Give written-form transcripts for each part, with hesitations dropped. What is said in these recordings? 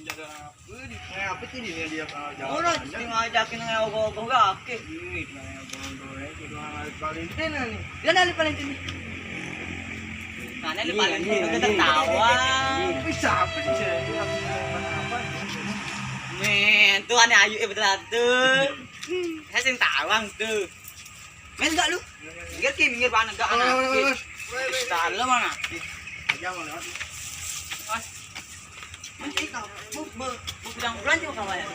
Apa sih dia Oh, tinggal ajakin ngogong kaki. Ini Valentine nih. Dia dari Valentine. Mana di Valentine udah tertawa. Bisa apa sih? Apa? Men, tuh aneh ayu betul tuh. Saya sing tawang tuh. Men enggak lu? Minggir mana enggak anak. Salah mana? Jangan lewat. Mas. Nanti kau mau bilang bulan juga kawan ya.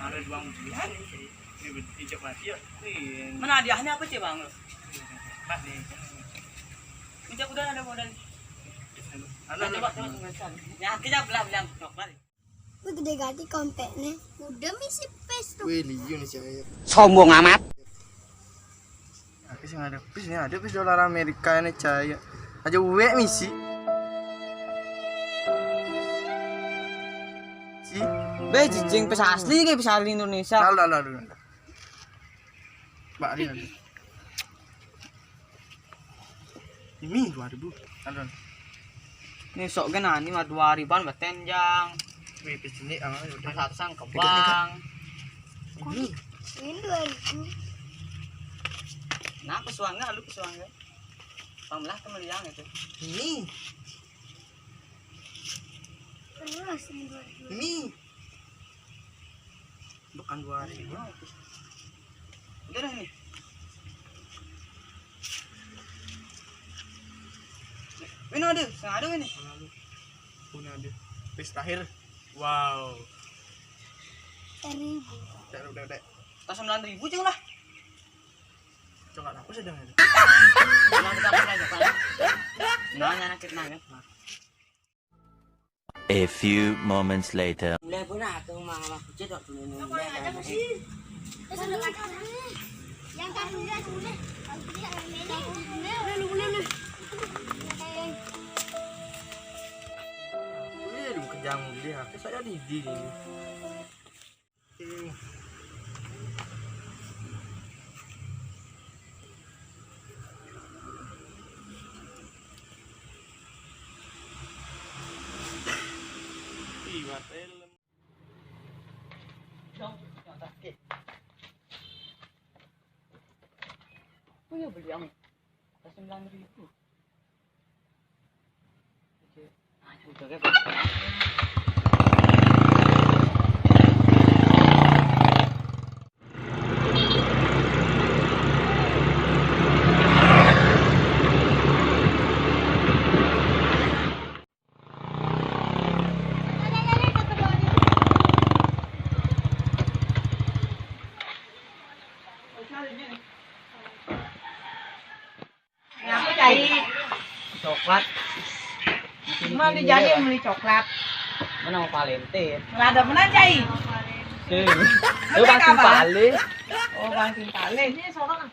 Ada 2 bulan. Ini ijab mati ya. Mana hadiahnya apa sih bang? Mas nih. Ijab udah ada modal. Ada coba ya kita bilang coklat. Wih gede ganti kompetnya. Udah misi pes tuh. Wih, liu nih saya. Sombong amat. Pis ada pis dolar Amerika ini caya. Aja uwe misi. Si. Be jijing pes asli kayak pes asli Indonesia. Lalu. Mbak ada. Ini 2000. Ada. Ini sok kan ini mah 2000-an batenjang. Wih, pis ini udah Satu-sang kebang. ini. Ini 2000. Nah, pesuangnya lu pesuangnya. Pamlah kemeliang itu. Ini. Terus ini 2000. Ini. Bukan 2000. Udah dah ini. Ini ada ini. Punya ada. Pis terakhir. Wow. 1000. Udah. Tas 9.000 juga lah. Coba aku sedang ada. Nah, kita aja Pak. Nanya nakit nanya. A few moments later. Mulai pun aku mah kucing tok dulu ini. Yang kan udah. Udah. Boleh kejang dia. Saya di sini. Punya beli yang 9.000. Aduh, jaga coklat. Cuma dijadi beli coklat. Mana mau Valentine? Nggak ada mana cai. Lu Bang Simpale. Oh Bang Simpale. Ini sorong.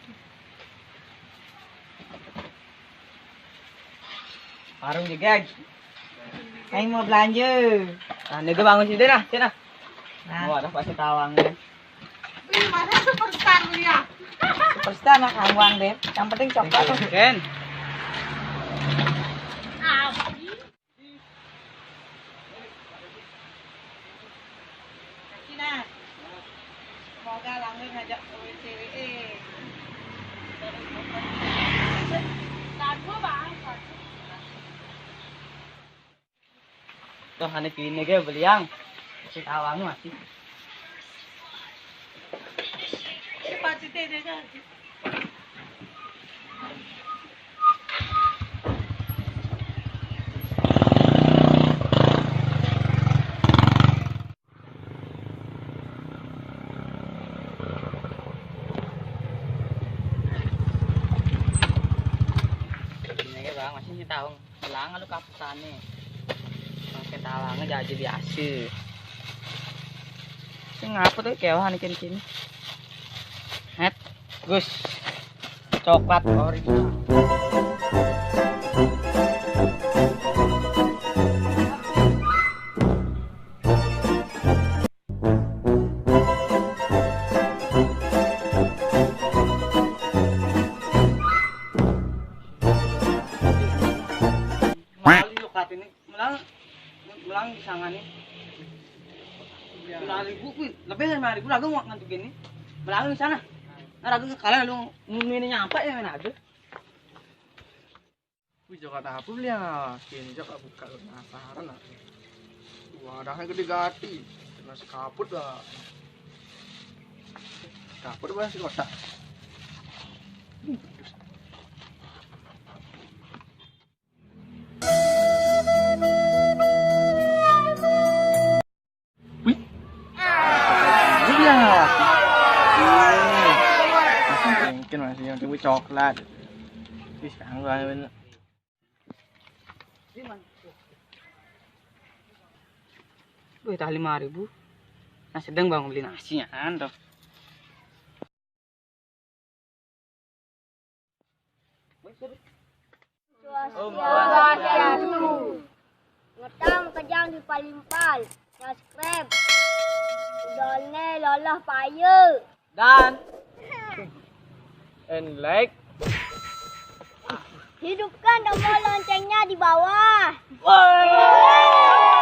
Warung juga. Kayak mau belanja. Nah, nego bangun sini dah, sini. Nah, Wah, ada pasti tawangnya. beli mana superstar beli ya? Superstar mah kangwang deh. Yang penting coklat. Ken. Cina. Semoga langgeng ngajak cewek. Lagu bang. Tuh, ane kini ge beli yang. Si tawang masih. Cepat sih deh kan. Bang, masih si tawang. Selang lu kaputane. Pakai tawangnya jadi biasa. Sing ngapa tuh kewan kini. Het, Gus. Coklat original. bang sangannya. 5.000 kuwi, lebih dari 5.000 lagu ngantuk gini. Melagu di sana. Nah, lagu kalian lu ini nyampe ya mana ada. Wih, jok ada apa beli ya? Kini jok buka penasaran aku. Wadahnya gede gati, nasi kaput lah. Kaput apa sih kotak? Wih, ini ya. Mungkin masih yang tipe coklat. Wih, sekarang gua bener. Wih, tah 5.000. Nah, sedang bang beli nasinya kan tuh. Swastiastu. Ngetang kejang di palimpal. Subscribe. Udahnya lolah paya. Dan And like. Hidupkan tombol loncengnya di bawah. woi.